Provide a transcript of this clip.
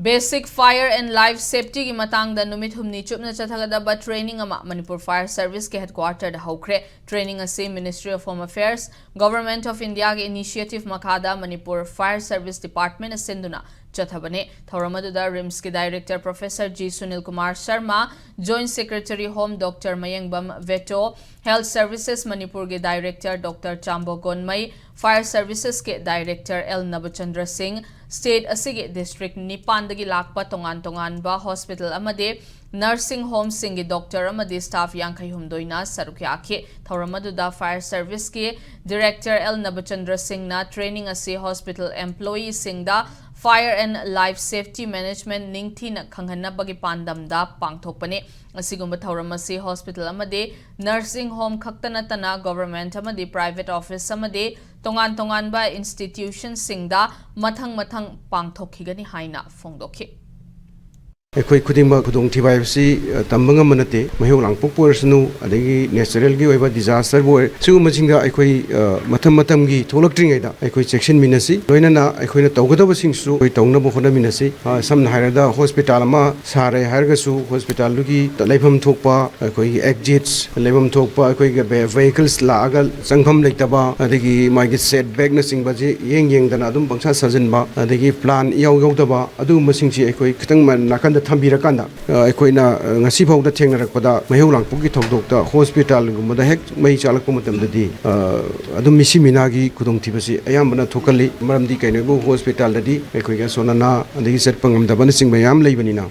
Basic fire and life safety ki matang da numit humni chupna chathagadaba training ama Manipur Fire Service ke headquarter da haukre. Training ase Ministry of Home Affairs, Government of India ke initiative makada Manipur Fire Service Department asinduna chathabane. Thauramadu RIMS ke Director Professor G. Sunil Kumar Sharma, Joint Secretary Home Dr. Mayangbam Veto, Health Services Manipur ke Director Dr. Chambo Gonmai, Fire Services ke Director L. Nabachandra Singh, State asige District Nipandagi lakpa tongan ba hospital amade nursing home singi doctor amade staff yankai humdoina saruki akhe. Thauramadu Fire Service ke Director L. Nabachandra Singh na training ase hospital employee singda Fire and Life Safety Management ningthi na khanghanna bagi pandam da pangthokpane. Asigumba thauramasi hospital amade nursing home khaktana tana government amade private office amade tongan ba institution singda mathang pangthokhigani haina phongdokhi. Ekoi khudingma khudongthiba si tambanga manate maheu langpok porsnu adegi natural gi oiba disaster boy siguma singda ekoi matham gi tholaktring aida ekoi section minasi loina na ekoi na tawgadaba singsu ekoi tawna bo khona minasi samna hairada hospital ma sare hairga su hospital gi laifam thokpa ekoi exits laifam thokpa ekoi ge vehicles la agal sangpham leitaba adegi magi setback na singba ji yeng dana adum bangsa sajanba adegi plan yaw daba adu masingsi ekoi khitang man nakan Tambirakanda, Equina, Nasipo, the Tengarakpada, Mahulang Pukito Doctor, Hospital, Mudahek, May Chalakumatam, the Adumisi Minagi, Kudung Tibasi, Ayamana Tokali, Maram di Kainabu Hospital, the Equia Sonana, and the Set Pangam, the Vanishing Mayam Lebanina.